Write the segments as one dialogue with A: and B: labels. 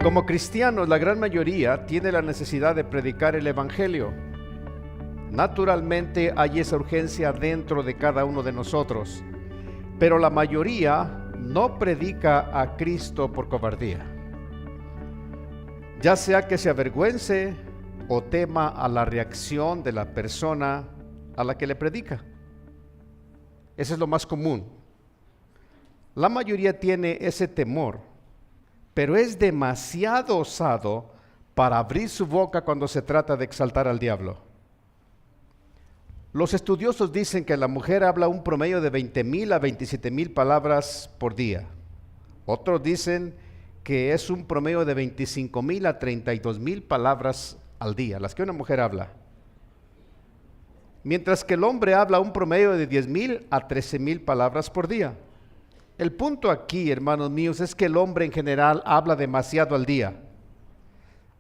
A: Como cristianos, la gran mayoría tiene la necesidad de predicar el Evangelio. Naturalmente hay esa urgencia dentro de cada uno de nosotros, pero la mayoría no predica a Cristo por cobardía, ya sea que se avergüence o tema a la reacción de la persona a la que le predica. Eso es lo más común. La mayoría tiene ese temor, pero es demasiado osado para abrir su boca cuando se trata de exaltar al diablo. Los estudiosos dicen que la mujer habla un promedio de 20,000 a 27,000 palabras por día. Otros dicen que es un promedio de 25,000 a 32,000 palabras al día, las que una mujer habla. Mientras que el hombre habla un promedio de 10,000 a 13,000 palabras por día. El punto aquí, hermanos míos, es que el hombre en general habla demasiado al día.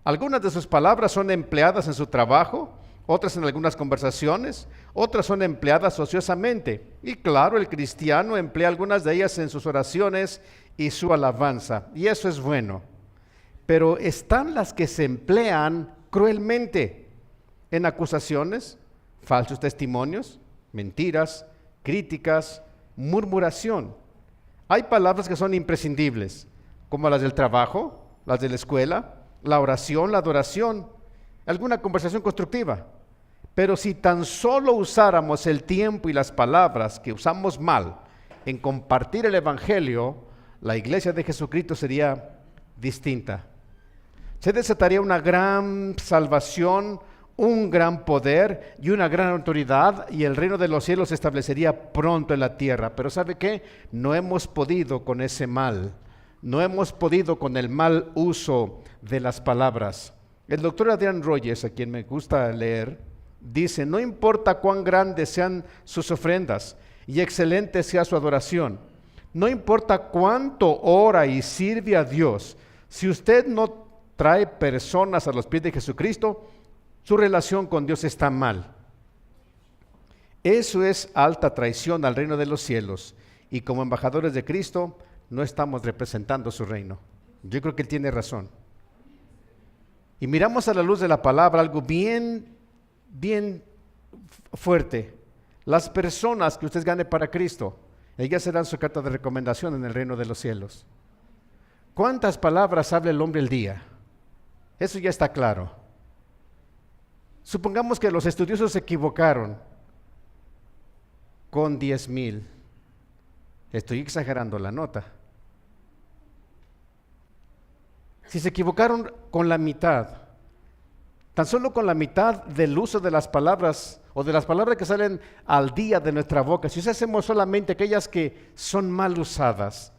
A: Algunas de sus palabras son empleadas en su trabajo, otras en algunas conversaciones, otras son empleadas ociosamente. Y claro, el cristiano emplea algunas de ellas en sus oraciones y su alabanza, y eso es bueno. Pero están las que se emplean cruelmente en acusaciones, falsos testimonios, mentiras, críticas, murmuración. Hay palabras que son imprescindibles, como las del trabajo, las de la escuela, la oración, la adoración, alguna conversación constructiva. Pero si tan solo usáramos el tiempo y las palabras que usamos mal en compartir el Evangelio, la iglesia de Jesucristo sería distinta. Se desataría una gran salvación, un gran poder y una gran autoridad, y el reino de los cielos se establecería pronto en la tierra. Pero ¿sabe qué? No hemos podido con ese mal, no hemos podido con el mal uso de las palabras. El doctor Adrian Rogers, a quien me gusta leer, dice: no importa cuán grandes sean sus ofrendas y excelente sea su adoración, no importa cuánto ora y sirve a Dios, si usted no trae personas a los pies de Jesucristo, su relación con Dios está mal. Eso es alta traición al reino de los cielos, y como embajadores de Cristo no estamos representando su reino. Yo creo que él tiene razón. Y miramos a la luz de la palabra algo bien fuerte. Las personas que usted gane para Cristo, ellas serán su carta de recomendación en el reino de los cielos. ¿Cuántas palabras habla el hombre al día? Eso ya está claro. Supongamos que los estudiosos se equivocaron con 10,000. Estoy exagerando la nota. Si se equivocaron con la mitad, tan solo con la mitad del uso de las palabras o de las palabras que salen al día de nuestra boca, si hacemos solamente aquellas que son mal usadas,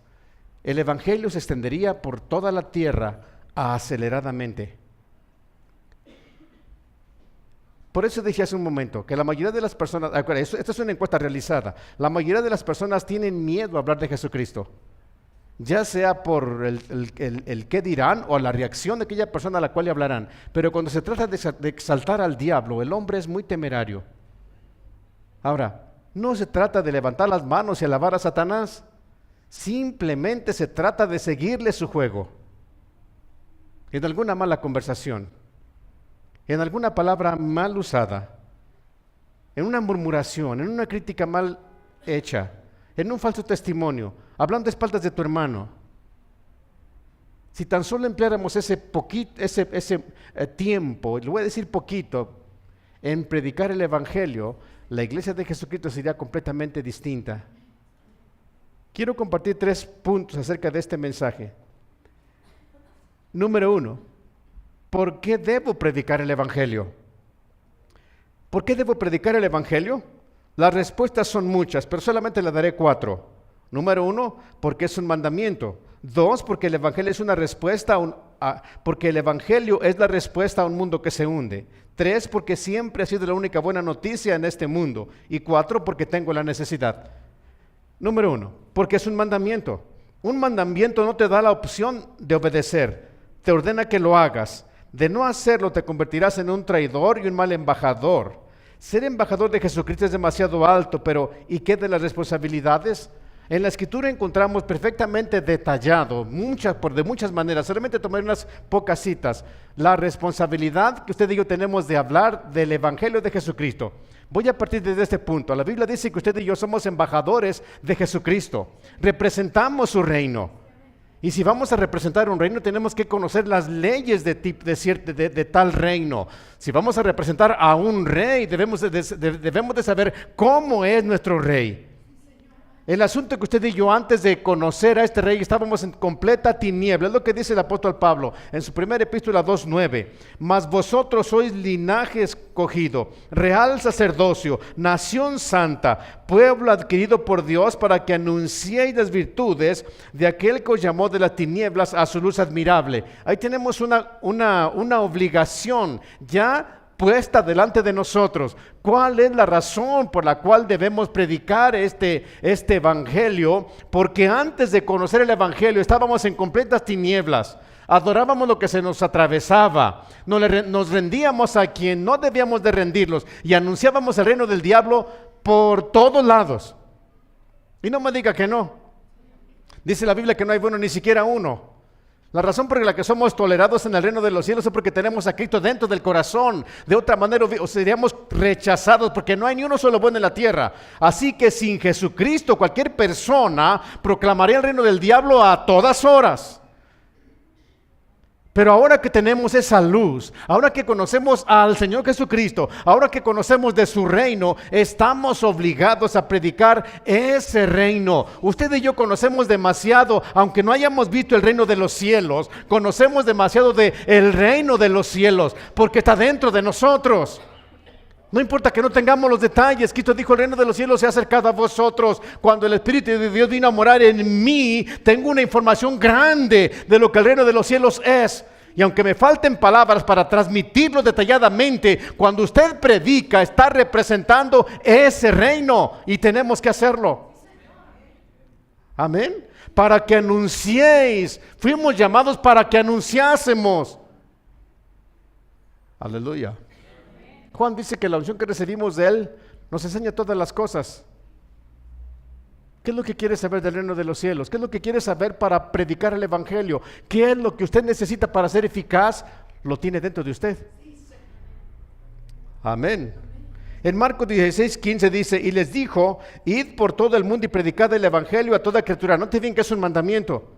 A: el Evangelio se extendería por toda la tierra aceleradamente. Por eso dije hace un momento que la mayoría de las personas, esta es una encuesta realizada, la mayoría de las personas tienen miedo a hablar de Jesucristo, ya sea por el qué dirán o la reacción de aquella persona a la cual le hablarán. Pero cuando se trata de exaltar al diablo, el hombre es muy temerario. Ahora, no se trata de levantar las manos y alabar a Satanás, simplemente se trata de seguirle su juego. En alguna mala conversación, en alguna palabra mal usada, en una murmuración, en una crítica mal hecha, en un falso testimonio, hablando de espaldas de tu hermano. Si tan solo empleáramos ese tiempo, le voy a decir poquito, en predicar el Evangelio, la iglesia de Jesucristo sería completamente distinta. Quiero compartir 3 puntos acerca de este mensaje. Número 1. ¿Por qué debo predicar el Evangelio? ¿Por qué debo predicar el Evangelio? Las respuestas son muchas, pero solamente le daré 4. Número 1, porque es un mandamiento. 2, porque el Evangelio es una respuesta porque el Evangelio es la respuesta a un mundo que se hunde. 3, porque siempre ha sido la única buena noticia en este mundo. Y 4, porque tengo la necesidad. Número 1, porque es un mandamiento. Un mandamiento no te da la opción de obedecer, te ordena que lo hagas. De no hacerlo te convertirás en un traidor y un mal embajador. Ser embajador de Jesucristo es demasiado alto, pero ¿y qué de las responsabilidades? En la Escritura encontramos perfectamente detallado, de muchas maneras, solamente tomar unas pocas citas, la responsabilidad que usted y yo tenemos de hablar del Evangelio de Jesucristo. Voy a partir desde este punto. La Biblia dice que usted y yo somos embajadores de Jesucristo, representamos su reino. Y si vamos a representar un reino, tenemos que conocer las leyes de tal reino. Si vamos a representar a un rey, debemos de saber cómo es nuestro rey. El asunto que usted y yo, antes de conocer a este rey, estábamos en completa tiniebla. Es lo que dice el apóstol Pablo en su primera epístola 2:9. Mas vosotros sois linaje escogido, real sacerdocio, nación santa, pueblo adquirido por Dios, para que anunciéis las virtudes de aquel que os llamó de las tinieblas a su luz admirable. Ahí tenemos una obligación ya puesta delante de nosotros. ¿Cuál es la razón por la cual debemos predicar este evangelio? Porque antes de conocer el evangelio estábamos en completas tinieblas, adorábamos lo que se nos atravesaba, nos rendíamos a quien no debíamos de rendirlos y anunciábamos el reino del diablo por todos lados. Y no me diga que no. Dice la Biblia que no hay bueno ni siquiera uno. La razón por la que somos tolerados en el reino de los cielos es porque tenemos a Cristo dentro del corazón. De otra manera seríamos rechazados, porque no hay ni uno solo bueno en la tierra. Así que sin Jesucristo cualquier persona proclamaría el reino del diablo a todas horas. Pero ahora que tenemos esa luz, ahora que conocemos al Señor Jesucristo, ahora que conocemos de su reino, estamos obligados a predicar ese reino. Usted y yo conocemos demasiado, aunque no hayamos visto el reino de los cielos, conocemos demasiado del reino de los cielos, porque está dentro de nosotros. No importa que no tengamos los detalles. Cristo dijo: el reino de los cielos se ha acercado a vosotros. Cuando el Espíritu de Dios vino a morar en mí, tengo una información grande de lo que el reino de los cielos es. Y aunque me falten palabras para transmitirlo detalladamente, cuando usted predica, está representando ese reino y tenemos que hacerlo. Amén. Para que anunciéis. Fuimos llamados para que anunciásemos. Aleluya. Juan dice que la unción que recibimos de Él nos enseña todas las cosas. ¿Qué es lo que quiere saber del reino de los cielos? ¿Qué es lo que quiere saber para predicar el evangelio? ¿Qué es lo que usted necesita para ser eficaz? Lo tiene dentro de usted. Amén. En Marcos 16:15 dice: y les dijo: id por todo el mundo y predicad el evangelio a toda criatura. Note bien que es un mandamiento.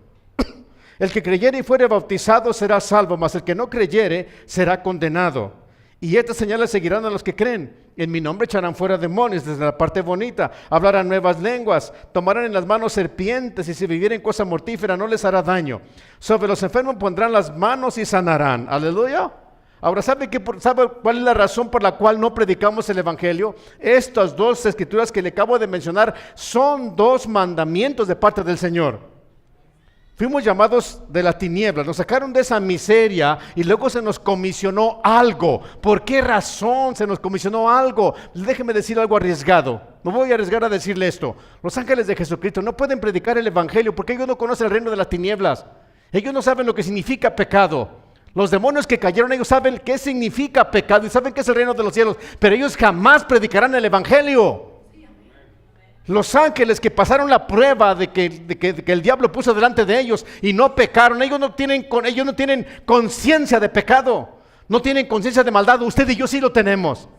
A: El que creyere y fuere bautizado será salvo, mas el que no creyere será condenado. Y estas señales seguirán a los que creen. En mi nombre echarán fuera demonios, desde la parte bonita, hablarán nuevas lenguas, tomarán en las manos serpientes, y si vivieren cosa mortífera no les hará daño. Sobre los enfermos pondrán las manos y sanarán. Aleluya. Ahora, ¿sabe cuál es la razón por la cual no predicamos el evangelio? Estas dos escrituras que le acabo de mencionar son dos mandamientos de parte del Señor. Fuimos llamados de las tinieblas, nos sacaron de esa miseria y luego se nos comisionó algo. ¿Por qué razón se nos comisionó algo? Déjeme decir algo arriesgado. Me voy a arriesgar a decirle esto. Los ángeles de Jesucristo no pueden predicar el evangelio porque ellos no conocen el reino de las tinieblas. Ellos no saben lo que significa pecado. Los demonios que cayeron, ellos saben qué significa pecado y saben qué es el reino de los cielos, pero ellos jamás predicarán el evangelio. Los ángeles que pasaron la prueba de que el diablo puso delante de ellos y no pecaron, ellos no tienen conciencia de pecado, no tienen conciencia de maldad. Usted y yo sí lo tenemos.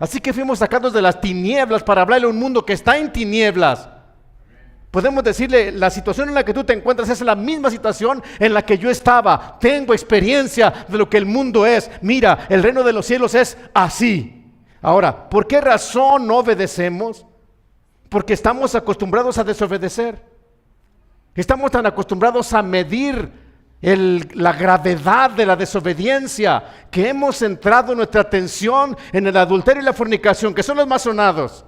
A: Así que fuimos sacados de las tinieblas para hablarle a un mundo que está en tinieblas. Podemos decirle: la situación en la que tú te encuentras es la misma situación en la que yo estaba. Tengo experiencia de lo que el mundo es. Mira, el reino de los cielos es así. Ahora, ¿por qué razón no obedecemos? Porque estamos acostumbrados a desobedecer. Estamos tan acostumbrados a medir la gravedad de la desobediencia que hemos centrado nuestra atención en el adulterio y la fornicación, que son los más sonados,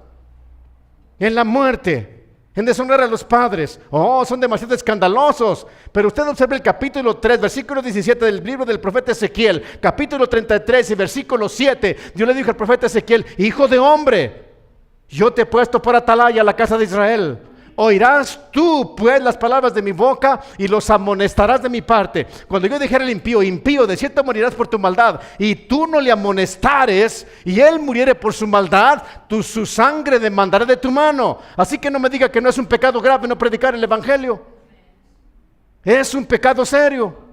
A: en la muerte, en deshonrar a los padres. Son demasiado escandalosos. Pero usted observa el capítulo 3, versículo 17 del libro del profeta Ezequiel, capítulo 33 y versículo 7. Dios le dijo al profeta Ezequiel: hijo de hombre, yo te he puesto por atalaya a la casa de Israel. oirás tú pues las palabras de mi boca y los amonestarás de mi parte. Cuando yo dijera al impío, impío, de cierto morirás por tu maldad, y tú no le amonestares, y él muriere por su maldad, su sangre demandaré de tu mano. Así que no me diga que no es un pecado grave no predicar el evangelio. Es un pecado serio.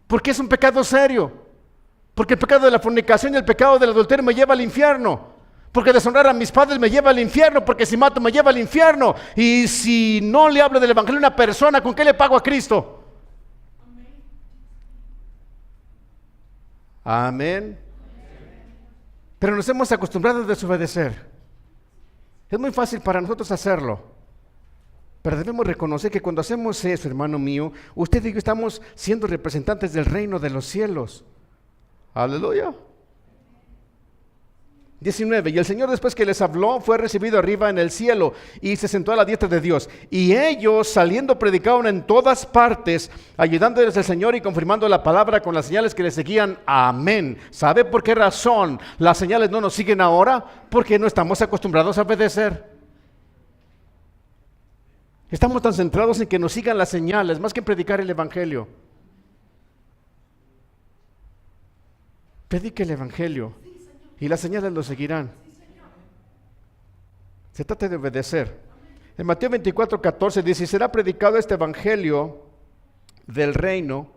A: ¿Por qué es un pecado serio? Porque el pecado de la fornicación y el pecado del adulterio me lleva al infierno. Porque deshonrar a mis padres me lleva al infierno. Porque si mato me lleva al infierno. Y si no le hablo del evangelio a una persona, ¿con qué le pago a Cristo? Amén. Pero nos hemos acostumbrado a desobedecer. Es muy fácil para nosotros hacerlo. Pero debemos reconocer que cuando hacemos eso, hermano mío, usted y yo estamos siendo representantes del reino de los cielos. Aleluya. 19. Y el Señor, después que les habló, fue recibido arriba en el cielo y se sentó a la diestra de Dios. Y ellos, saliendo, predicaban en todas partes, ayudándoles al Señor y confirmando la palabra con las señales que le seguían. Amén. ¿Sabe por qué razón las señales no nos siguen ahora? Porque no estamos acostumbrados a obedecer. Estamos tan centrados en que nos sigan las señales, más que en predicar el evangelio. Predique el evangelio y las señales lo seguirán. Se trata de obedecer. En Mateo 24:14 dice: será predicado este evangelio del reino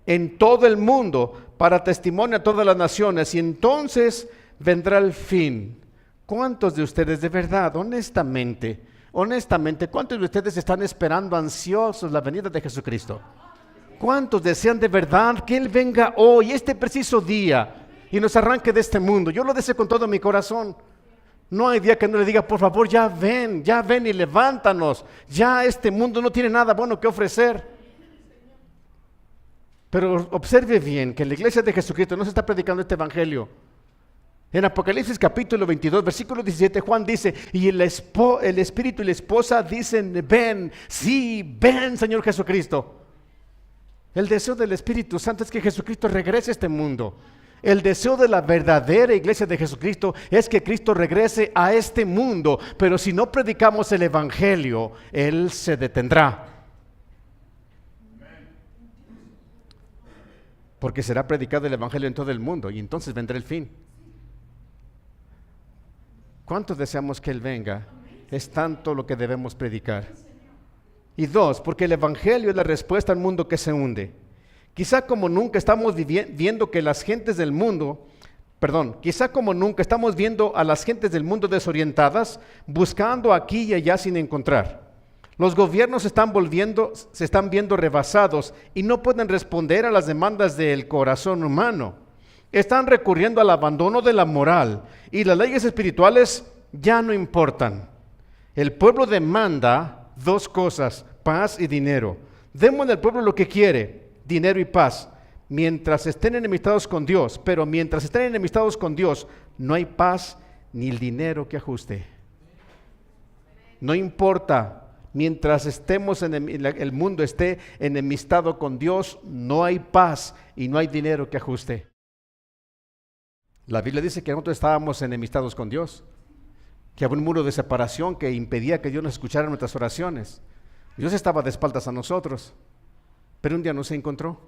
A: en todo el mundo para testimonio a todas las naciones, y entonces vendrá el fin. ¿Cuántos de ustedes de verdad, honestamente, cuántos de ustedes están esperando ansiosos la venida de Jesucristo? ¿Cuántos desean de verdad que Él venga hoy, este preciso día, y nos arranque de este mundo? Yo lo deseo con todo mi corazón. No hay día que no le diga, por favor, ya ven y levántanos. Ya este mundo no tiene nada bueno que ofrecer. Pero observe bien que en la iglesia de Jesucristo no se está predicando este evangelio. En Apocalipsis capítulo 22, versículo 17, Juan dice: y el espíritu y la esposa dicen, ven, sí, ven, Señor Jesucristo. El deseo del Espíritu Santo es que Jesucristo regrese a este mundo. El deseo de la verdadera iglesia de Jesucristo es que Cristo regrese a este mundo. Pero si no predicamos el evangelio, Él se detendrá. Porque será predicado el evangelio en todo el mundo y entonces vendrá el fin. ¿Cuántos deseamos que Él venga? Es tanto lo que debemos predicar. Y 2, porque el evangelio es la respuesta al mundo que se hunde. Quizá como nunca estamos viendo que las gentes del mundo, quizá como nunca estamos viendo a las gentes del mundo desorientadas, buscando aquí y allá sin encontrar. Los gobiernos se están viendo rebasados y no pueden responder a las demandas del corazón humano. Están recurriendo al abandono de la moral y las leyes espirituales ya no importan. El pueblo demanda 2 cosas, paz y dinero. Démosle al pueblo lo que quiere, dinero y paz, mientras estén enemistados con Dios. Pero mientras estén enemistados con Dios, no hay paz ni el dinero que ajuste. No importa, mientras el mundo esté enemistado con Dios, no hay paz y no hay dinero que ajuste. La Biblia dice que nosotros estábamos enemistados con Dios, que había un muro de separación que impedía que Dios nos escuchara nuestras oraciones. Dios estaba de espaldas a nosotros, pero un día nos encontró.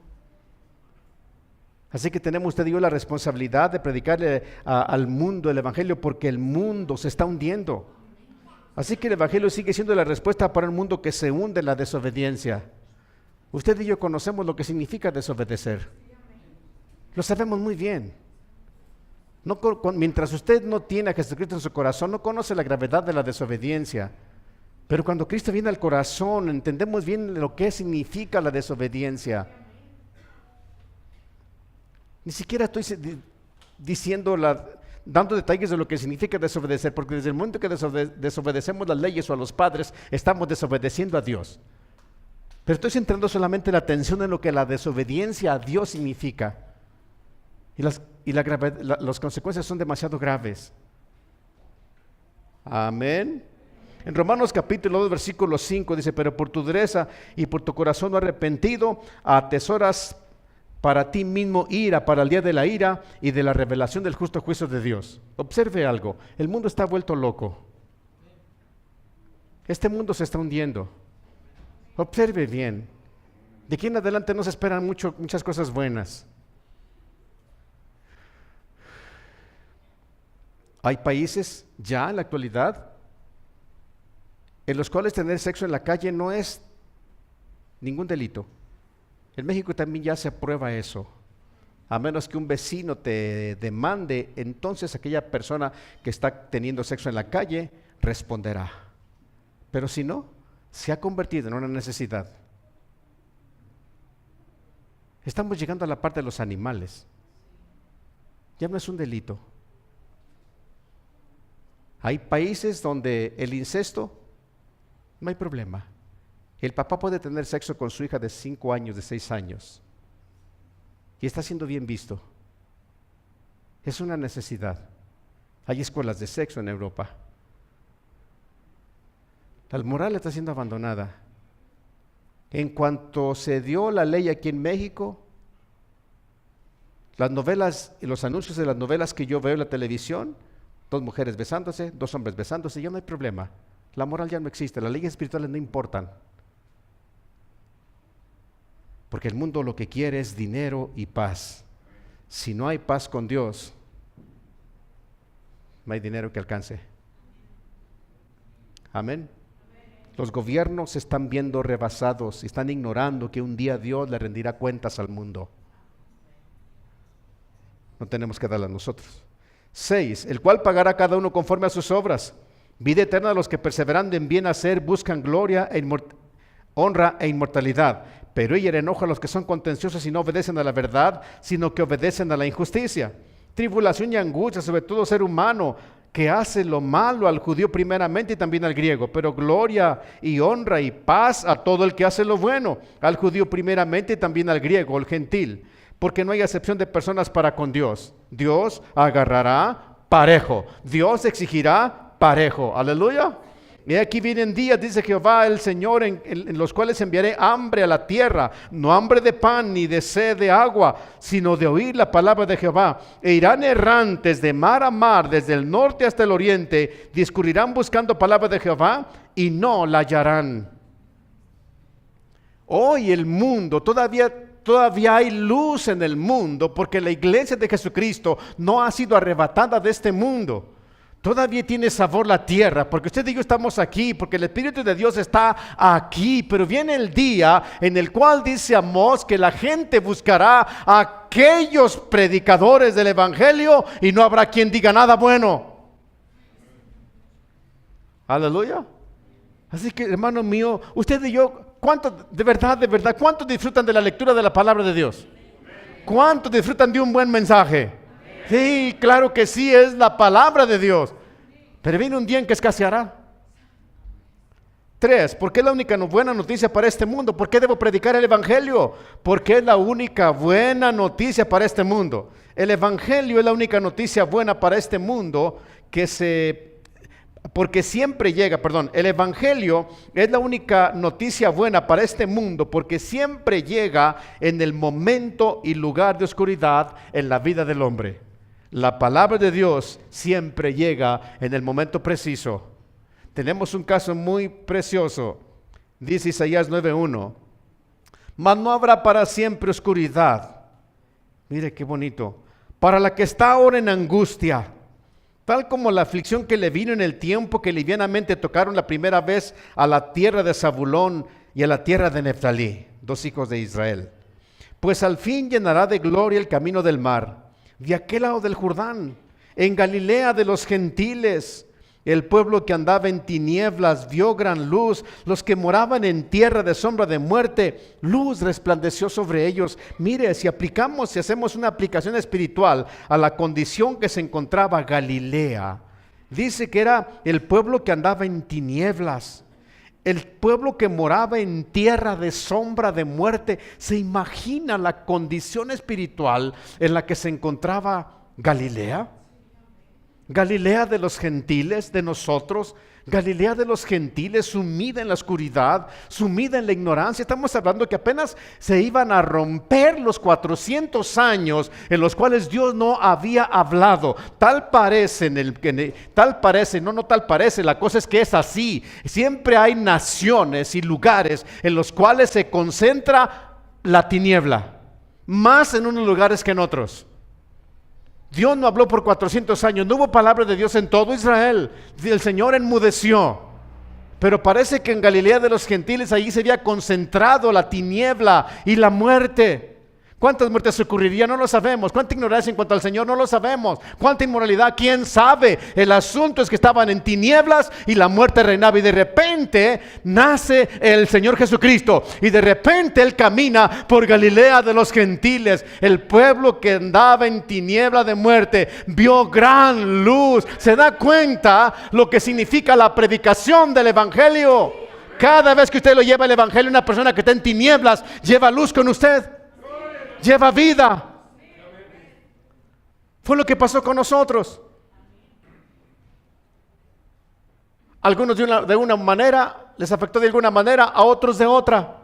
A: Así que tenemos usted y yo la responsabilidad de predicarle al mundo el evangelio, porque el mundo se está hundiendo. Así que el evangelio sigue siendo la respuesta para un mundo que se hunde en la desobediencia. Usted y yo conocemos lo que significa desobedecer. Lo sabemos muy bien. Mientras usted no tiene a Jesucristo en su corazón, no conoce la gravedad de la desobediencia. Pero cuando Cristo viene al corazón, entendemos bien lo que significa la desobediencia. Ni siquiera estoy dando detalles de lo que significa desobedecer, porque desde el momento que desobedecemos las leyes o a los padres, estamos desobedeciendo a Dios. Pero estoy centrando solamente la atención en lo que la desobediencia a Dios significa. Y las consecuencias son demasiado graves. Amén. En Romanos capítulo 2, versículo 5 dice: pero por tu dureza y por tu corazón no arrepentido, atesoras para ti mismo ira para el día de la ira y de la revelación del justo juicio de Dios. Observe algo, el mundo está vuelto loco. Este mundo se está hundiendo. Observe bien. De aquí en adelante no se esperan muchas cosas buenas. Hay países ya en la actualidad en los cuales tener sexo en la calle no es ningún delito. En México también ya se aprueba eso. A menos que un vecino te demande, entonces aquella persona que está teniendo sexo en la calle responderá. Pero si no, se ha convertido en una necesidad. Estamos llegando a la parte de los animales. Ya no es un delito. Hay países donde el incesto no hay problema. El papá puede tener sexo con su hija de 5 años, de 6 años. Y está siendo bien visto. Es una necesidad. Hay escuelas de sexo en Europa. La moral está siendo abandonada. En cuanto se dio la ley aquí en México, las novelas y los anuncios de las novelas que yo veo en la televisión, 2 mujeres besándose, 2 hombres besándose, ya no hay problema. La moral ya no existe, las leyes espirituales no importan. Porque el mundo lo que quiere es dinero y paz. Si no hay paz con Dios, no hay dinero que alcance. Amén. Los gobiernos se están viendo rebasados y están ignorando que un día Dios le rendirá cuentas al mundo. No tenemos que darle a nosotros. 6. El cual pagará a cada uno conforme a sus obras. Vida eterna a los que perseverando en bien hacer buscan gloria honra e inmortalidad. Pero ella enoja a los que son contenciosos y no obedecen a la verdad, sino que obedecen a la injusticia. Tribulación y angustia sobre todo ser humano que hace lo malo, al judío primeramente y también al griego, pero gloria y honra y paz a todo el que hace lo bueno, al judío primeramente y también al griego, al gentil, porque no hay acepción de personas para con Dios. Dios agarrará parejo, Dios exigirá parejo. Aleluya. Y aquí vienen días, dice Jehová el Señor, en los cuales enviaré hambre a la tierra, no hambre de pan ni de sed de agua, sino de oír la palabra de Jehová. E irán errantes de mar a mar, desde el norte hasta el oriente, discurrirán buscando palabra de Jehová y no la hallarán. Hoy el mundo, todavía hay luz en el mundo, porque la iglesia de Jesucristo no ha sido arrebatada de este mundo. Todavía tiene sabor la tierra, porque usted y yo estamos aquí, porque el Espíritu de Dios está aquí, pero viene el día en el cual dice Amós que la gente buscará a aquellos predicadores del Evangelio y no habrá quien diga nada bueno. Aleluya. Así que, hermano mío, usted y yo, ¿cuánto de verdad, cuánto disfrutan de la lectura de la palabra de Dios? ¿Cuánto disfrutan de un buen mensaje? Sí, claro que sí, es la palabra de Dios. Pero viene un día en que escaseará. 3. ¿Por qué es la única buena noticia para este mundo? ¿Por qué debo predicar el Evangelio? Porque es la única buena noticia para este mundo. El Evangelio es la única noticia buena para este mundo porque siempre llega, el Evangelio es la única noticia buena para este mundo porque siempre llega en el momento y lugar de oscuridad en la vida del hombre. La palabra de Dios siempre llega en el momento preciso. Tenemos un caso muy precioso. Dice Isaías 9:1. Mas no habrá para siempre oscuridad. Mire qué bonito. Para la que está ahora en angustia, tal como la aflicción que le vino en el tiempo que livianamente tocaron la primera vez a la tierra de Zabulón y a la tierra de Neftalí, 2 hijos de Israel. Pues al fin llenará de gloria el camino del mar, de aquel lado del Jordán, en Galilea de los gentiles. El pueblo que andaba en tinieblas vio gran luz, los que moraban en tierra de sombra de muerte, luz resplandeció sobre ellos. Mire, si hacemos una aplicación espiritual a la condición que se encontraba Galilea, dice que era el pueblo que andaba en tinieblas, el pueblo que moraba en tierra de sombra de muerte. ¿Se imagina la condición espiritual en la que se encontraba Galilea? Galilea de los gentiles, de nosotros, Galilea de los gentiles, sumida en la oscuridad, sumida en la ignorancia. Estamos hablando que apenas se iban a romper los 400 años en los cuales Dios no había hablado. Tal parece, la cosa es que es así. Siempre hay naciones y lugares en los cuales se concentra la tiniebla, más en unos lugares que en otros. Dios no habló por 400 años, no hubo palabra de Dios en todo Israel. El Señor enmudeció. Pero parece que en Galilea de los gentiles allí se había concentrado la tiniebla y la muerte. ¿Cuántas muertes ocurrirían? No lo sabemos. ¿Cuánta ignorancia en cuanto al Señor? No lo sabemos. ¿Cuánta inmoralidad? ¿Quién sabe? El asunto es que estaban en tinieblas y la muerte reinaba. Y de repente nace el Señor Jesucristo. Y de repente Él camina por Galilea de los gentiles. El pueblo que andaba en tiniebla de muerte vio gran luz. ¿Se da cuenta lo que significa la predicación del Evangelio? Cada vez que usted lo lleva el Evangelio, una persona que está en tinieblas lleva luz con usted. Lleva vida. Fue lo que pasó con nosotros. Algunos de una manera les afectó de alguna manera, a otros de otra.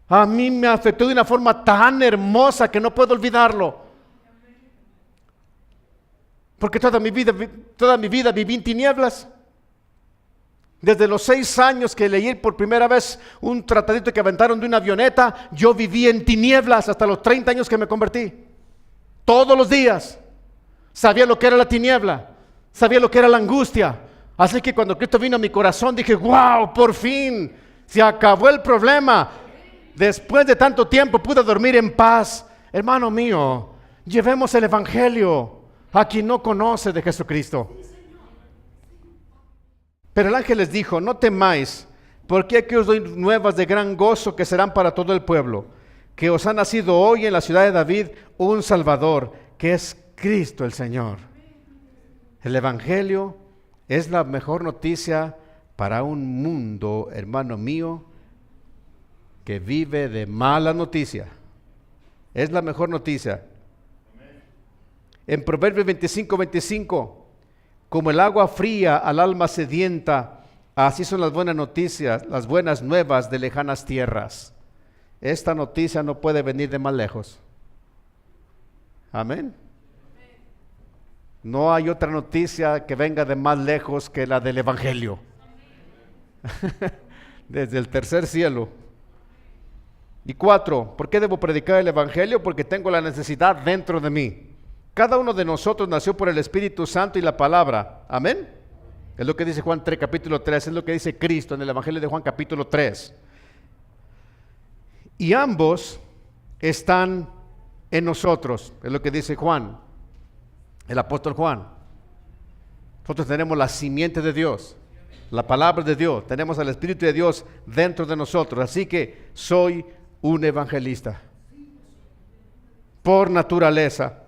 A: A mí me afectó de una forma tan hermosa que no puedo olvidarlo. Porque toda mi vida viví en tinieblas. Desde los 6 años que leí por primera vez un tratadito que aventaron de una avioneta, yo viví en tinieblas hasta los 30 años que me convertí. Todos los días. Sabía lo que era la tiniebla. Sabía lo que era la angustia. Así que cuando Cristo vino a mi corazón dije, wow, por fin, se acabó el problema. Después de tanto tiempo pude dormir en paz. Hermano mío, llevemos el Evangelio a quien no conoce de Jesucristo. Pero el ángel les dijo, no temáis, porque aquí os doy nuevas de gran gozo que serán para todo el pueblo, que os ha nacido hoy en la ciudad de David un Salvador, que es Cristo el Señor. El Evangelio es la mejor noticia para un mundo, hermano mío, que vive de mala noticia. Es la mejor noticia. En Proverbios 25:25, como el agua fría al alma sedienta, así son las buenas noticias, las buenas nuevas de lejanas tierras. Esta noticia no puede venir de más lejos. Amén. No hay otra noticia que venga de más lejos que la del Evangelio. Desde el tercer cielo. Y 4, ¿por qué debo predicar el Evangelio? Porque tengo la necesidad dentro de mí. Cada uno de nosotros nació por el Espíritu Santo y la palabra. Amén. Es lo que dice Juan 3, capítulo 3. Es lo que dice Cristo en el Evangelio de Juan, capítulo 3. Y ambos están en nosotros. Es lo que dice Juan, el apóstol Juan. Nosotros tenemos la simiente de Dios, la palabra de Dios. Tenemos al Espíritu de Dios dentro de nosotros. Así que soy un evangelista. Por naturaleza.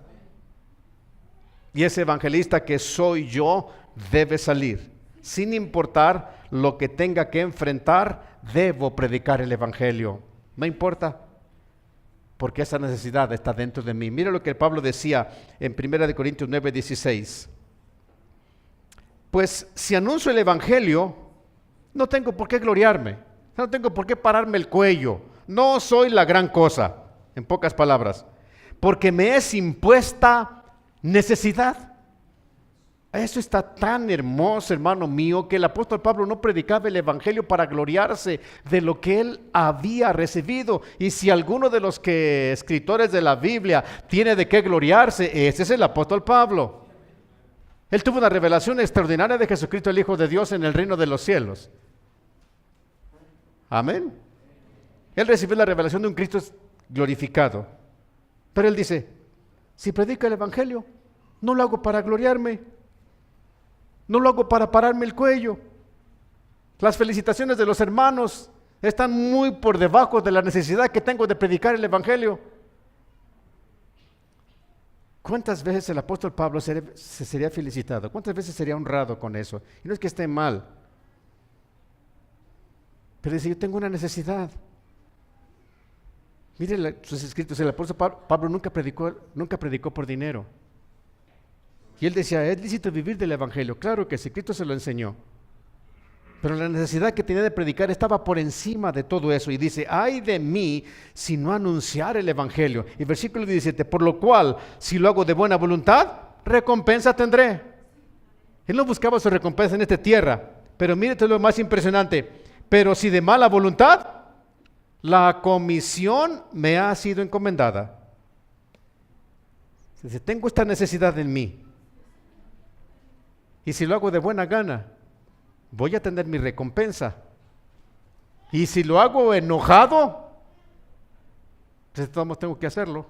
A: Y ese evangelista que soy yo debe salir. Sin importar lo que tenga que enfrentar, debo predicar el evangelio. No importa, porque esa necesidad está dentro de mí. Mira lo que Pablo decía en 1 Corintios 9:16. Pues si anuncio el evangelio, no tengo por qué gloriarme. No tengo por qué pararme el cuello. No soy la gran cosa, en pocas palabras. Porque me es impuesta necesidad. Eso está tan hermoso, hermano mío, que el apóstol Pablo no predicaba el evangelio para gloriarse de lo que él había recibido. Y si alguno de los escritores de la Biblia tiene de qué gloriarse, ese es el apóstol Pablo. Él tuvo una revelación extraordinaria de Jesucristo, el Hijo de Dios, en el reino de los cielos. Amén. Él recibió la revelación de un Cristo glorificado. Pero él dice, si predico el evangelio, no lo hago para gloriarme, no lo hago para pararme el cuello. Las felicitaciones de los hermanos están muy por debajo de la necesidad que tengo de predicar el evangelio. ¿Cuántas veces el apóstol Pablo se sería felicitado? ¿Cuántas veces sería honrado con eso? Y no es que esté mal, pero dice, yo tengo una necesidad. Mire sus escritos, el apóstol Pablo nunca predicó por dinero. Y él decía, es lícito vivir del evangelio. Claro que sí, Cristo se lo enseñó. Pero la necesidad que tenía de predicar estaba por encima de todo eso. Y dice, ay de mí si no anunciar el evangelio. Y versículo 17, por lo cual, si lo hago de buena voluntad, recompensa tendré. Él no buscaba su recompensa en esta tierra. Pero mírate lo más impresionante. Pero si de mala voluntad, la comisión me ha sido encomendada. Dice, tengo esta necesidad en mí. Y si lo hago de buena gana, voy a tener mi recompensa. Y si lo hago enojado, pues todos tengo que hacerlo.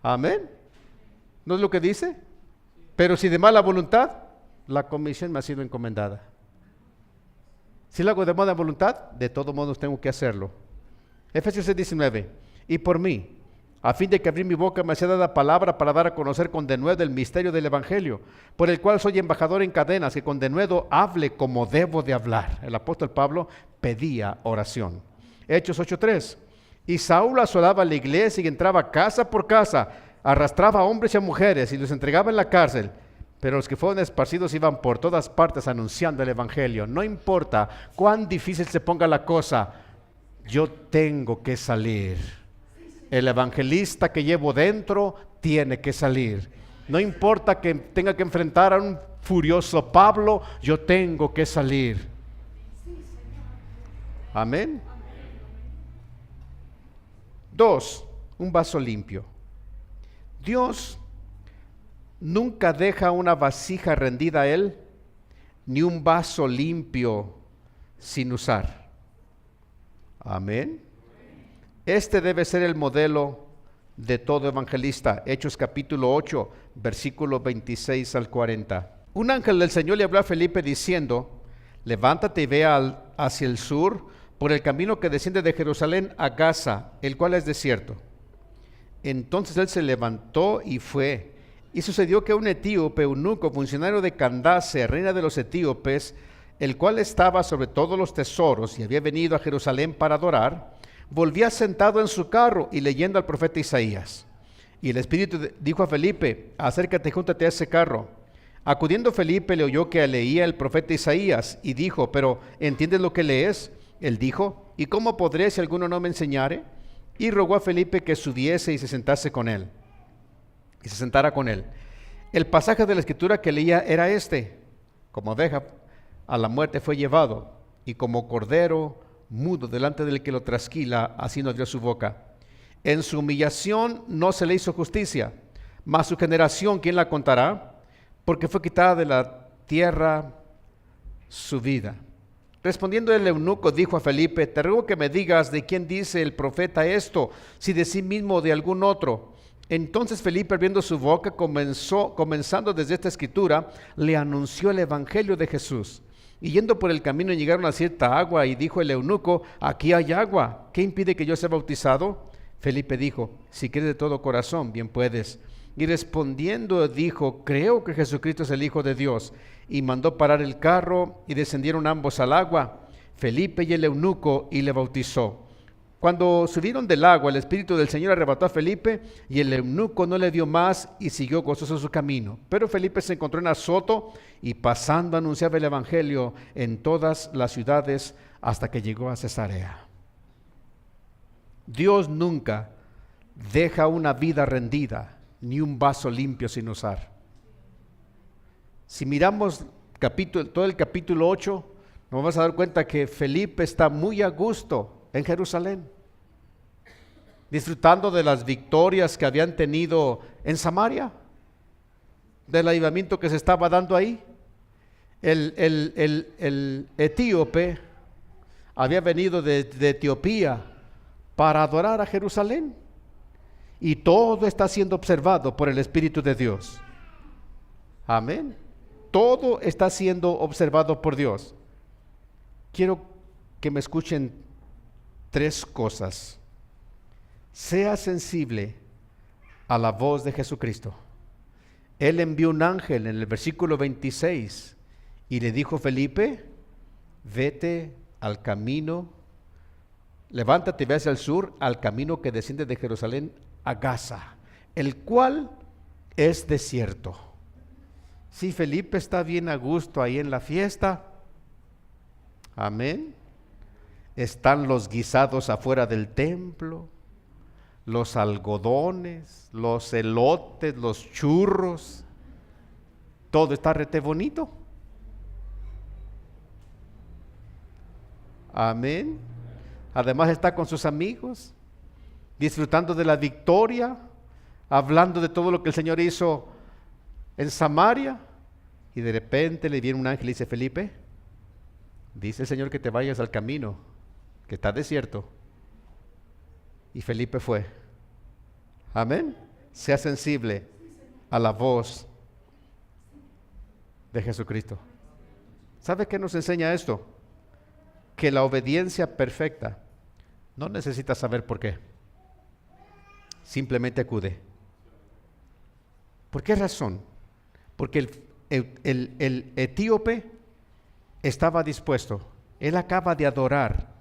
A: Amén. ¿No es lo que dice? Pero si de mala voluntad, la comisión me ha sido encomendada. Si lo hago de buena voluntad, de todos modos tengo que hacerlo. Efesios 6:19. Y por mí, a fin de que abrir mi boca me sea dada palabra para dar a conocer con denuedo el misterio del evangelio, por el cual soy embajador en cadenas, que con denuedo hable como debo de hablar. El apóstol Pablo pedía oración. Hechos 8:3. Y Saúl asolaba la iglesia y entraba casa por casa, arrastraba a hombres y a mujeres y los entregaba en la cárcel. Pero los que fueron esparcidos iban por todas partes anunciando el evangelio. No importa cuán difícil se ponga la cosa, yo tengo que salir. El evangelista que llevo dentro tiene que salir. No importa que tenga que enfrentar a un furioso Pablo, yo tengo que salir. Amén. 2, un vaso limpio. Dios nunca deja una vasija rendida a Él, ni un vaso limpio sin usar. Amén. Este debe ser el modelo de todo evangelista. Hechos capítulo 8, versículo 26 al 40. Un ángel del Señor le habló a Felipe diciendo, levántate y ve hacia el sur, por el camino que desciende de Jerusalén a Gaza, el cual es desierto. Entonces él se levantó y fue. Y sucedió que un etíope, eunuco, funcionario de Candace, reina de los etíopes, el cual estaba sobre todos los tesoros y había venido a Jerusalén para adorar, volvía sentado en su carro y leyendo al profeta Isaías. Y el Espíritu dijo a Felipe, acércate y júntate a ese carro. Acudiendo Felipe le oyó que leía el profeta Isaías y dijo, pero ¿entiendes lo que lees? Él dijo, ¿y cómo podré si alguno no me enseñare? Y rogó a Felipe que subiese y se sentase con él. Y se sentara con él. El pasaje de la escritura que leía era este: como oveja a la muerte fue llevado, y como cordero mudo delante del que lo trasquila, así no abrió su boca. En su humillación no se le hizo justicia, mas su generación, ¿quién la contará? Porque fue quitada de la tierra su vida. Respondiendo el eunuco, dijo a Felipe, te ruego que me digas de quién dice el profeta esto, si de sí mismo o de algún otro. Entonces Felipe, abriendo su boca, comenzando desde esta escritura, le anunció el evangelio de Jesús. Y yendo por el camino llegaron a cierta agua, y dijo el eunuco, aquí hay agua, ¿qué impide que yo sea bautizado? Felipe dijo, si quieres de todo corazón, bien puedes. Y respondiendo dijo, creo que Jesucristo es el Hijo de Dios. Y mandó parar el carro, y descendieron ambos al agua, Felipe y el eunuco, y le bautizó. Cuando subieron del agua, el Espíritu del Señor arrebató a Felipe, y el eunuco no le dio más, y siguió gozoso su camino. Pero Felipe se encontró en Azoto, y pasando anunciaba el evangelio en todas las ciudades, hasta que llegó a Cesarea. Dios nunca deja una vida rendida, ni un vaso limpio sin usar. Si miramos todo el capítulo 8, nos vamos a dar cuenta que Felipe está muy a gusto en Jerusalén, disfrutando de las victorias que habían tenido en Samaria, del avivamiento que se estaba dando ahí. El etíope había venido de Etiopía para adorar a Jerusalén, y todo está siendo observado por el Espíritu de Dios. Amén. Todo está siendo observado por Dios. Quiero que me escuchen 3 cosas. Sea sensible a la voz de Jesucristo. Él envió un ángel en el versículo 26 y le dijo a Felipe, vete al camino, levántate y ve hacia el sur, al camino que desciende de Jerusalén a Gaza, el cual es desierto. Si Felipe está bien a gusto ahí en la fiesta, amén. Están los guisados afuera del templo, los algodones, los elotes, los churros, todo está rete bonito. Amén. Además está con sus amigos, disfrutando de la victoria, hablando de todo lo que el Señor hizo en Samaria. Y de repente le viene un ángel y dice: Felipe, dice el Señor que te vayas al camino, que está desierto. Y Felipe fue. Amén. Sea sensible a la voz de Jesucristo. ¿Sabe qué nos enseña esto? Que la obediencia perfecta no necesita saber por qué. Simplemente acude. ¿Por qué razón? Porque el etíope estaba dispuesto. Él acaba de adorar.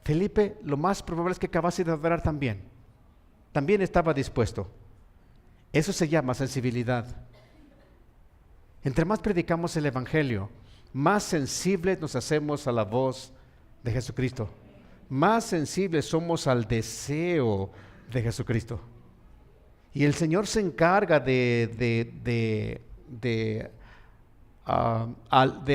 A: Felipe, lo más probable es que acabase de adorar también. También estaba dispuesto. Eso se llama sensibilidad. Entre más predicamos el Evangelio, más sensibles nos hacemos a la voz de Jesucristo. Más sensibles somos al deseo de Jesucristo. Y el Señor se encarga de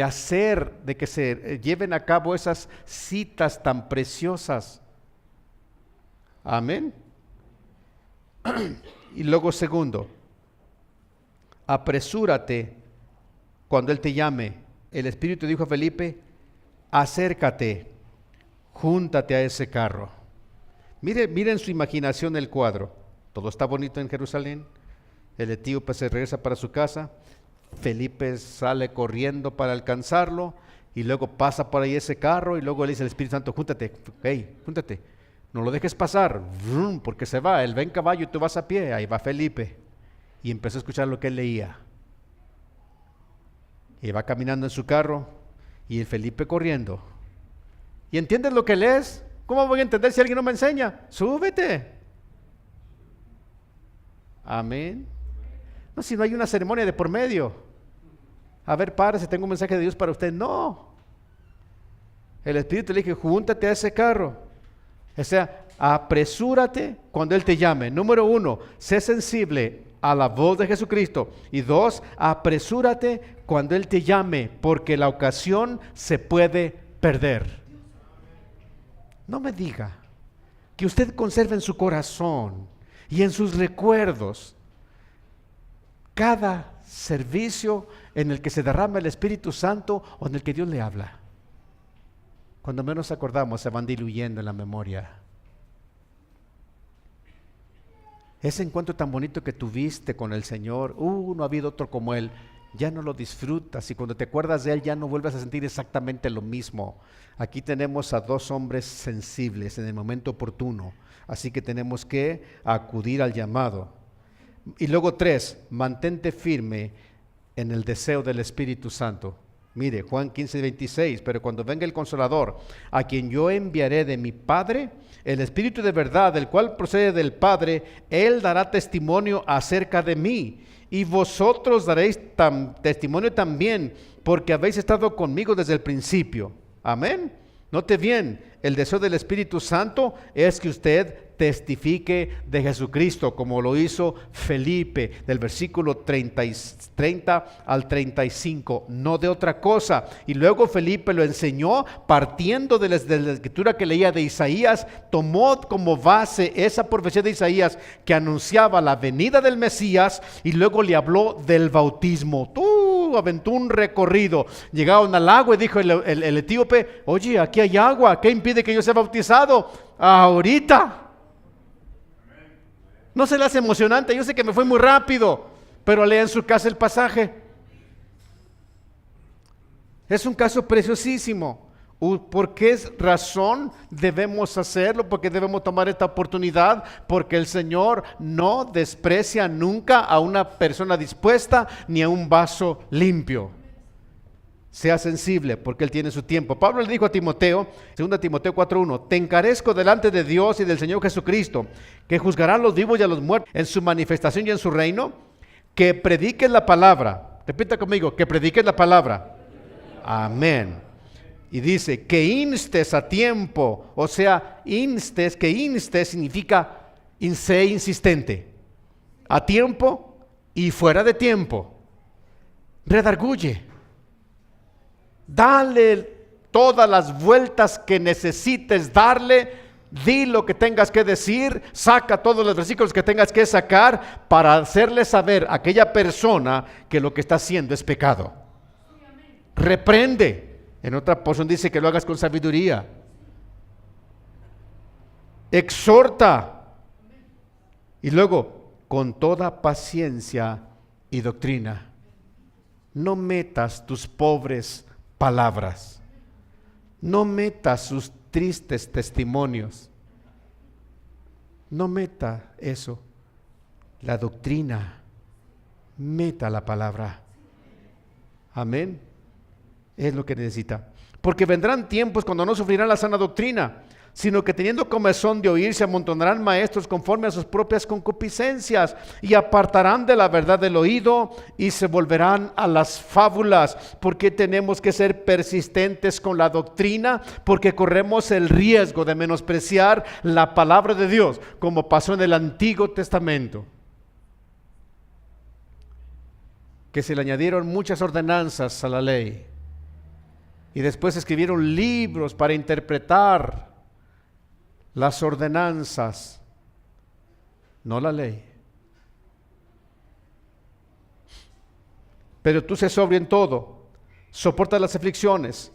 A: hacer, de que se lleven a cabo esas citas tan preciosas. Amén. Y luego segundo, apresúrate cuando Él te llame. El Espíritu dijo a Felipe: acércate, júntate a ese carro. Mire en su imaginación el cuadro. Todo está bonito en Jerusalén. El etíope se regresa para su casa. Felipe sale corriendo para alcanzarlo y luego pasa por ahí ese carro y luego le dice al Espíritu Santo: júntate, júntate, no lo dejes pasar, porque se va, él va en caballo y tú vas a pie. Ahí va Felipe y empezó a escuchar lo que él leía. Y va caminando en su carro y el Felipe corriendo. ¿Y entiendes lo que lees? ¿Cómo voy a entender si alguien no me enseña? Súbete. Amén. No, si no hay una ceremonia de por medio. A ver, párese, tengo un mensaje de Dios para usted. No. El Espíritu le dije: júntate a ese carro. O sea, apresúrate cuando Él te llame. Número 1, sé sensible a la voz de Jesucristo. Y 2, apresúrate cuando Él te llame, porque la ocasión se puede perder. No me diga que usted conserve en su corazón y en sus recuerdos cada servicio en el que se derrama el Espíritu Santo o en el que Dios le habla. Cuando menos acordamos, se van diluyendo en la memoria. Ese encuentro tan bonito que tuviste con el Señor, no ha habido otro como Él, ya no lo disfrutas, y cuando te acuerdas de Él ya no vuelves a sentir exactamente lo mismo. Aquí tenemos a 2 hombres sensibles en el momento oportuno, así que tenemos que acudir al llamado. Y luego 3, mantente firme en el deseo del Espíritu Santo. Mire, Juan 15:26, pero cuando venga el Consolador, a quien yo enviaré de mi Padre, el Espíritu de verdad, el cual procede del Padre, Él dará testimonio acerca de mí, y vosotros daréis testimonio también, porque habéis estado conmigo desde el principio. Amén. Note bien, el deseo del Espíritu Santo es que usted testifique de Jesucristo, como lo hizo Felipe, del versículo 30 al 35, no de otra cosa. Y luego Felipe lo enseñó partiendo de la escritura que leía de Isaías, tomó como base esa profecía de Isaías que anunciaba la venida del Mesías, y luego le habló del bautismo. Aventó un recorrido, llegaron al agua y dijo el etíope: oye, aquí hay agua, ¿qué impide que yo sea bautizado ahorita? ¿No se le hace emocionante? Yo sé que me fue muy rápido, pero lea en su casa el pasaje. Es un caso preciosísimo. ¿Por qué razón debemos hacerlo? ¿Por qué debemos tomar esta oportunidad? Porque el Señor no desprecia nunca a una persona dispuesta ni a un vaso limpio. sea sensible, porque Él tiene su tiempo. Pablo le dijo a Timoteo, 2 Timoteo 4:1, te encarezco delante de Dios y del Señor Jesucristo, que juzgará a los vivos y a los muertos en su manifestación y en su reino, que prediques la palabra. Repita conmigo, que prediques la palabra. Amén. Y dice, que instes a tiempo, o sea, instes, que instes significa sé insistente, a tiempo y fuera de tiempo. Redarguye. Dale todas las vueltas que necesites darle, di lo que tengas que decir, saca todos los versículos que tengas que sacar para hacerle saber a aquella persona que lo que está haciendo es pecado. Reprende. En otra porción dice que lo hagas con sabiduría. Exhorta. Y luego, con toda paciencia y doctrina. No metas tus pobres palabras. No metas sus tristes testimonios. No meta eso. La doctrina. Meta la palabra. Amén. Es lo que necesita. Porque vendrán tiempos cuando no sufrirán la sana doctrina, sino que teniendo comezón de oír, se amontonarán maestros conforme a sus propias concupiscencias, y apartarán de la verdad del oído, y se volverán a las fábulas. Porque tenemos que ser persistentes con la doctrina, porque corremos el riesgo de menospreciar la palabra de Dios, como pasó en el Antiguo Testamento, que se le añadieron muchas ordenanzas a la ley, y después escribieron libros para interpretar las ordenanzas, no la ley. Pero tú sé sobrio en todo, soporta las aflicciones,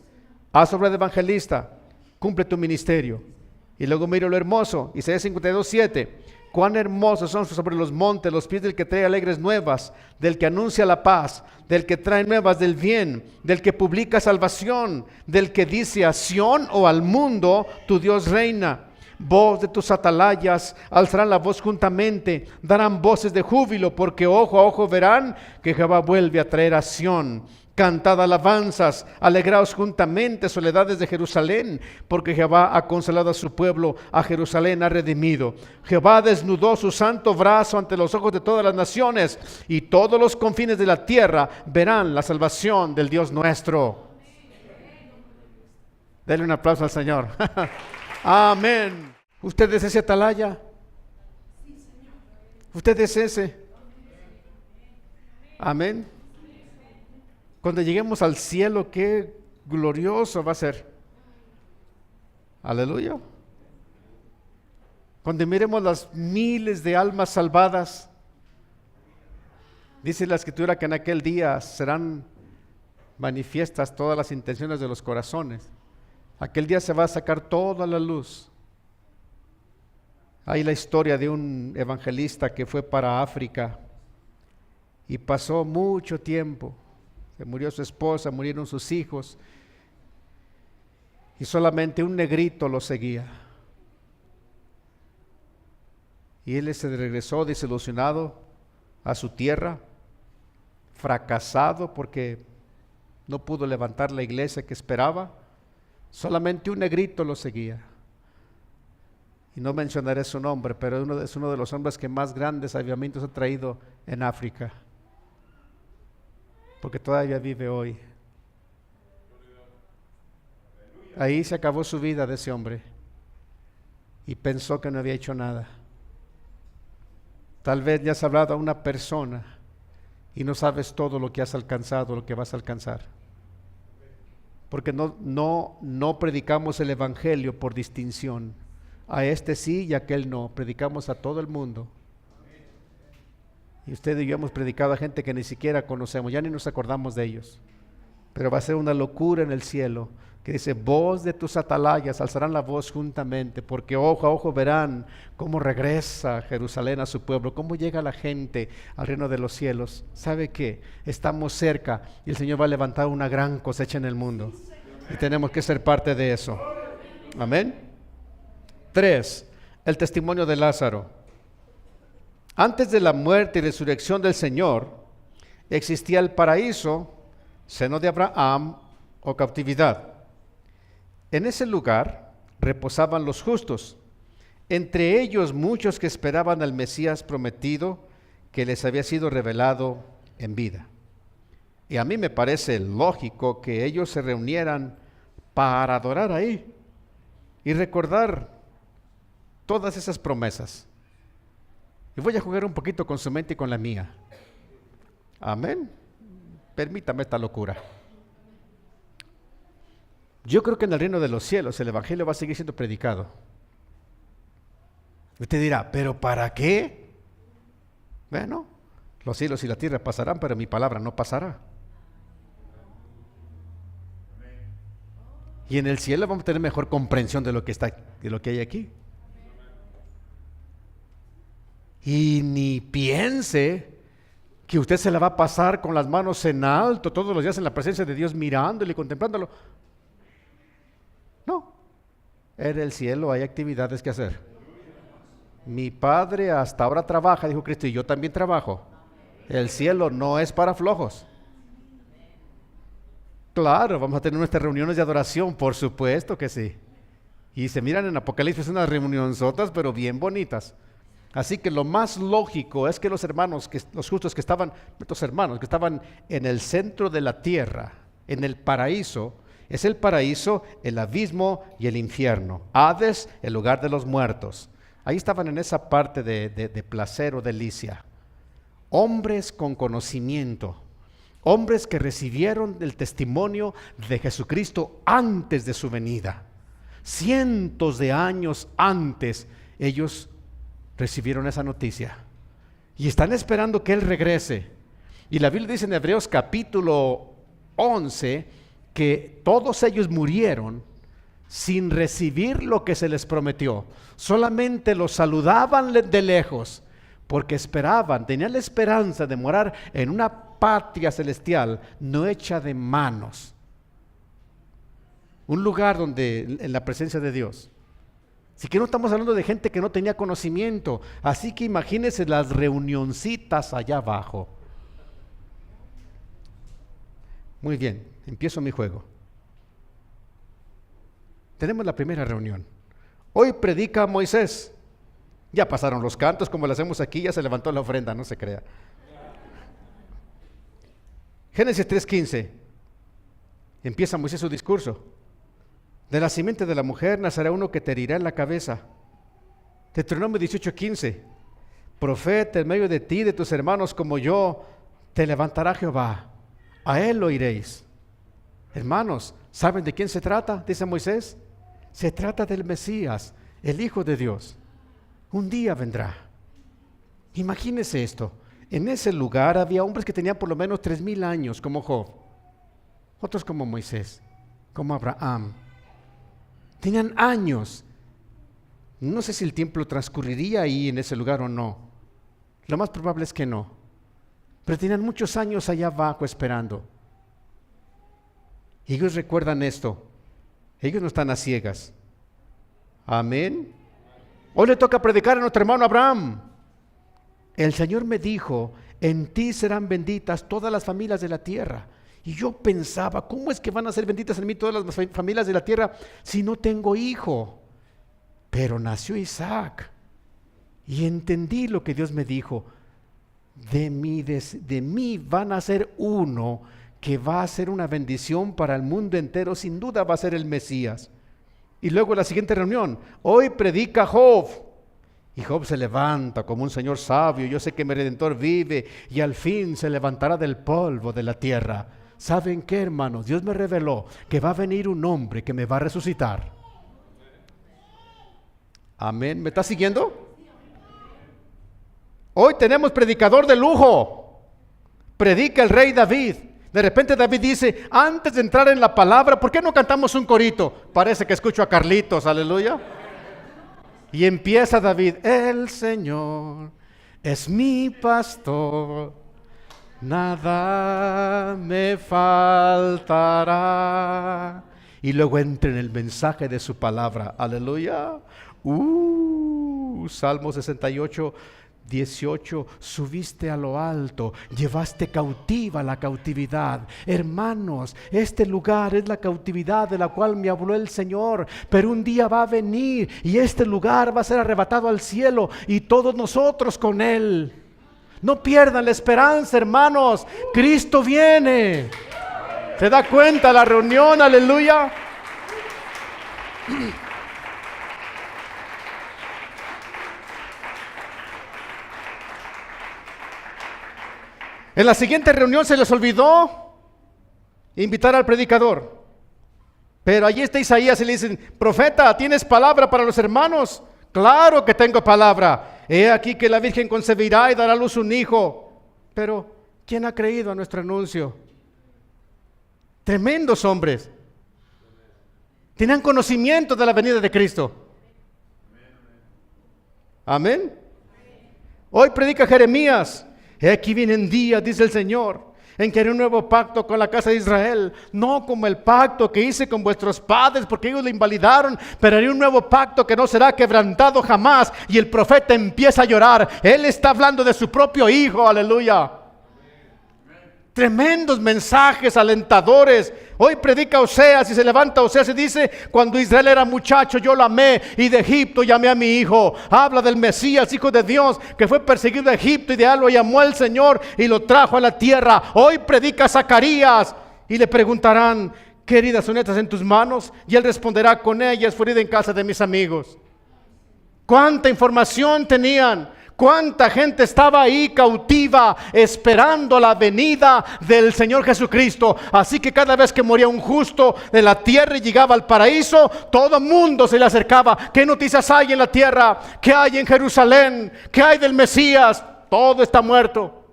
A: haz obra de evangelista, cumple tu ministerio. Y luego mira lo hermoso, Isaías 52:7. Cuán hermosos son sobre los montes los pies del que trae alegres nuevas, del que anuncia la paz, del que trae nuevas del bien, del que publica salvación, del que dice a Sión o al mundo, tu Dios reina. Voz de tus atalayas alzarán la voz juntamente, darán voces de júbilo, porque ojo a ojo verán que Jehová vuelve a traer a Sión. Cantad alabanzas, alegraos juntamente, soledades de Jerusalén, porque Jehová ha consolado a su pueblo, a Jerusalén ha redimido. Jehová desnudó su santo brazo ante los ojos de todas las naciones, y todos los confines de la tierra verán la salvación del Dios nuestro. Denle un aplauso al Señor. Amén. ¿Usted es ese atalaya? ¿Usted es ese? Amén. Cuando lleguemos al cielo, qué glorioso va a ser. Aleluya. Cuando miremos las miles de almas salvadas, dice la Escritura que en aquel día serán manifiestas todas las intenciones de los corazones. Aquel día se va a sacar toda la luz. Hay la historia de un evangelista que fue para África y pasó mucho tiempo. Se murió su esposa, murieron sus hijos, y solamente un negrito lo seguía. Y él se regresó desilusionado a su tierra, fracasado porque no pudo levantar la iglesia que esperaba. Solamente un negrito lo seguía. Y no mencionaré su nombre, pero es uno de los hombres que más grandes avivamientos ha traído en África, porque todavía vive hoy. Ahí se acabó su vida de ese hombre y pensó que no había hecho nada. Tal vez ya has hablado a una persona y no sabes todo lo que has alcanzado, lo que vas a alcanzar, porque no predicamos el evangelio por distinción. A este sí y a aquel no. Predicamos a todo el mundo. Y usted y yo hemos predicado a gente que ni siquiera conocemos, ya ni nos acordamos de ellos. Pero va a ser una locura en el cielo, que dice, voz de tus atalayas alzarán la voz juntamente, porque ojo a ojo verán cómo regresa Jerusalén a su pueblo, cómo llega la gente al reino de los cielos. ¿Sabe qué? Estamos cerca y el Señor va a levantar una gran cosecha en el mundo. Y tenemos que ser parte de eso. Amén. 3. El testimonio de Lázaro. Antes de la muerte y resurrección del Señor, existía el paraíso, seno de Abraham, o cautividad. En ese lugar reposaban los justos, entre ellos muchos que esperaban al Mesías prometido que les había sido revelado en vida. Y a mí me parece lógico que ellos se reunieran para adorar ahí y recordar todas esas promesas. Y voy a jugar un poquito con su mente y con la mía. Amén. Permítame esta locura. Yo creo que en el reino de los cielos el evangelio va a seguir siendo predicado. Usted dirá, ¿pero para qué? Bueno, los cielos y la tierra pasarán, pero mi palabra no pasará. Y en el cielo vamos a tener mejor comprensión de lo que hay aquí. Y ni piense que usted se la va a pasar con las manos en alto todos los días en la presencia de Dios, mirándole y contemplándolo. No, en el cielo hay actividades que hacer. Mi Padre hasta ahora trabaja, dijo Cristo, y yo también trabajo. El cielo no es para flojos. Claro, vamos a tener nuestras reuniones de adoración, por supuesto que sí. Y se miran en Apocalipsis unas reunionzotas, pero bien bonitas. Así que lo más lógico es que los justos que estaban, nuestros hermanos que estaban en el centro de la tierra, en el paraíso, es el paraíso, el abismo y el infierno. Hades, el lugar de los muertos. Ahí estaban en esa parte de placer o delicia. Hombres con conocimiento, hombres que recibieron el testimonio de Jesucristo antes de su venida. Cientos de años antes, ellos recibieron esa noticia y están esperando que Él regrese. Y la Biblia dice en Hebreos capítulo 11 que todos ellos murieron sin recibir lo que se les prometió. Solamente los saludaban de lejos porque esperaban, tenían la esperanza de morar en una patria celestial no hecha de manos. Un lugar donde en la presencia de Dios. Así que no estamos hablando de gente que no tenía conocimiento. Así que imagínense las reunioncitas allá abajo. Muy bien, empiezo mi juego. Tenemos la primera reunión. Hoy predica Moisés. Ya pasaron los cantos como lo hacemos aquí, ya se levantó la ofrenda, no se crea. Génesis 3:15. Empieza Moisés su discurso. De la simiente de la mujer nacerá uno que te herirá en la cabeza. Deuteronomio 18:15. Profeta en medio de ti, de tus hermanos como yo, te levantará Jehová. A él lo oiréis. Hermanos, ¿saben de quién se trata? Dice Moisés. Se trata del Mesías, el Hijo de Dios. Un día vendrá. Imagínese esto. En ese lugar había hombres que tenían por lo menos 3,000 años, como Job. Otros como Moisés, como Abraham. Tenían años. No sé si el tiempo transcurriría ahí en ese lugar o no. Lo más probable es que no. Pero tenían muchos años allá abajo esperando. Y ellos recuerdan esto. Ellos no están a ciegas. Amén. Hoy le toca predicar a nuestro hermano Abraham. El Señor me dijo, en ti serán benditas todas las familias de la tierra. Y yo pensaba, ¿cómo es que van a ser benditas en mí todas las familias de la tierra si no tengo hijo? Pero nació Isaac. Y entendí lo que Dios me dijo. De mí van a ser uno que va a ser una bendición para el mundo entero. Sin duda va a ser el Mesías. Y luego la siguiente reunión. Hoy predica Job. Y Job se levanta como un señor sabio. Yo sé que mi Redentor vive y al fin se levantará del polvo de la tierra. ¿Saben qué, hermanos? Dios me reveló que va a venir un hombre que me va a resucitar. Amén. ¿Me está siguiendo? Hoy tenemos predicador de lujo. Predica el rey David. De repente David dice, antes de entrar en la palabra, ¿por qué no cantamos un corito? Parece que escucho a Carlitos, aleluya. Y empieza David, el Señor es mi pastor, nada me faltará. Y luego entra en el mensaje de su palabra, aleluya. Salmo 68, 18, subiste a lo alto, llevaste cautiva la cautividad. Hermanos, este lugar es la cautividad de la cual me habló el Señor, pero un día va a venir y este lugar va a ser arrebatado al cielo y todos nosotros con Él. No pierdan la esperanza, hermanos, Cristo viene. ¿Se da cuenta la reunión? Aleluya. En la siguiente reunión se les olvidó invitar al predicador. Pero allí está Isaías y le dicen: profeta, ¿tienes palabra para los hermanos? Claro que tengo palabra. He aquí que la Virgen concebirá y dará a luz un hijo. Pero ¿quién ha creído a nuestro anuncio? Tremendos hombres. Tenían conocimiento de la venida de Cristo. Amén. Hoy predica Jeremías: he aquí vienen días, dice el Señor, en que haré un nuevo pacto con la casa de Israel, no como el pacto que hice con vuestros padres, porque ellos lo invalidaron, pero haré un nuevo pacto que no será quebrantado jamás. Y el profeta empieza a llorar. Él está hablando de su propio hijo, aleluya. Tremendos mensajes alentadores. Hoy predica Oseas y se levanta Oseas y dice: cuando Israel era muchacho yo lo amé y de Egipto llamé a mi hijo. Habla del Mesías, hijo de Dios, que fue perseguido de Egipto y de allá lo llamó el Señor y lo trajo a la tierra. Hoy predica Zacarías y le preguntarán: ¿qué heridas son estas en tus manos? Y él responderá: con ellas fui herido en casa de mis amigos. ¿Cuánta información tenían? ¿Cuánta gente estaba ahí cautiva esperando la venida del Señor Jesucristo? Así que cada vez que moría un justo de la tierra y llegaba al paraíso, todo el mundo se le acercaba. ¿Qué noticias hay en la tierra? ¿Qué hay en Jerusalén? ¿Qué hay del Mesías? Todo está muerto.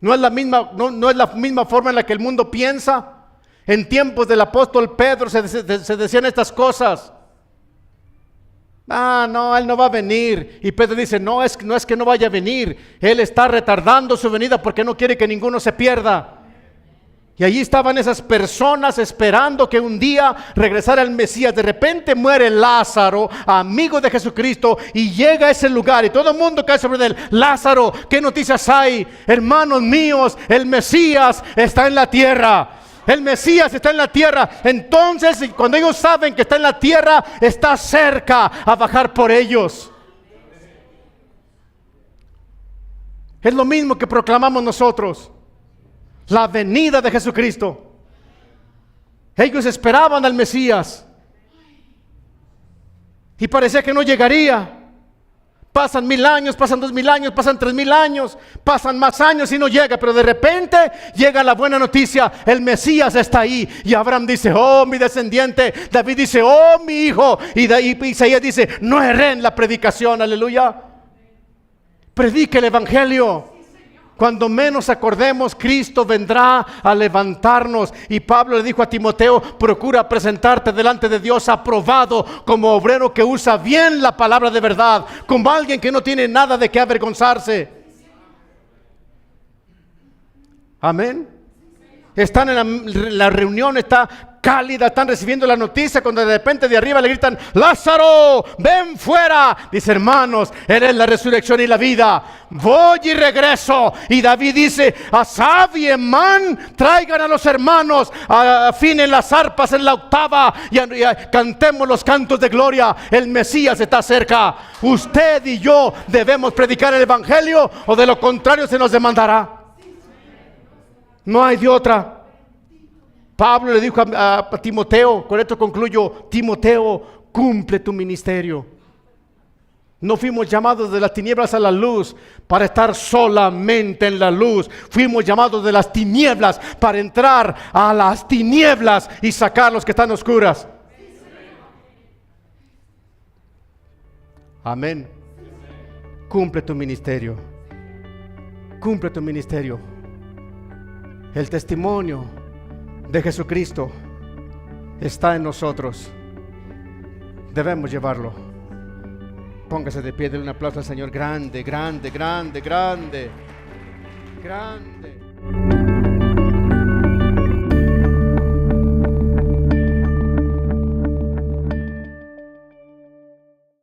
A: No es la misma forma en la que el mundo piensa. En tiempos del apóstol Pedro se decían estas cosas. No, Él no va a venir. Y Pedro dice: no es que no vaya a venir. Él está retardando su venida porque no quiere que ninguno se pierda. Y allí estaban esas personas esperando que un día regresara el Mesías. De repente muere Lázaro, amigo de Jesucristo, y llega a ese lugar y todo el mundo cae sobre él. Lázaro, ¿qué noticias hay? Hermanos míos, el Mesías está en la tierra. El Mesías está en la tierra. Entonces, cuando ellos saben que está en la tierra, está cerca a bajar por ellos. Es lo mismo que proclamamos nosotros: la venida de Jesucristo. Ellos esperaban al Mesías y parecía que no llegaría. Pasan 1000 años, pasan 2000 años, pasan 3000 años, pasan más años y no llega. Pero de repente llega la buena noticia: el Mesías está ahí. Y Abraham dice: oh, mi descendiente. David dice: oh, mi hijo. Y Isaías dice: no erré en la predicación. Aleluya. Predique el evangelio. Cuando menos acordemos, Cristo vendrá a levantarnos. Y Pablo le dijo a Timoteo: procura presentarte delante de Dios aprobado, como obrero que usa bien la palabra de verdad, como alguien que no tiene nada de qué avergonzarse. Amén. Están en la reunión, está cálida, están recibiendo la noticia, cuando de repente de arriba le gritan: Lázaro, ven fuera. Dice: hermanos, eres la resurrección y la vida, voy y regreso. Y David dice: Asaf y Emán, traigan a los hermanos, afinen las arpas en la octava y cantemos los cantos de gloria. El Mesías está cerca. Usted y yo debemos predicar el evangelio, o de lo contrario se nos demandará. No hay de otra. Pablo le dijo a Timoteo, con esto concluyo: Timoteo, cumple tu ministerio. No fuimos llamados de las tinieblas a la luz para estar solamente en la luz. Fuimos llamados de las tinieblas para entrar a las tinieblas y sacar los que están oscuras. Amén. Cumple tu ministerio. Cumple tu ministerio. El testimonio de Jesucristo está en nosotros. Debemos llevarlo. Póngase de pie, denle un aplauso al Señor. Grande, grande, grande, grande, grande.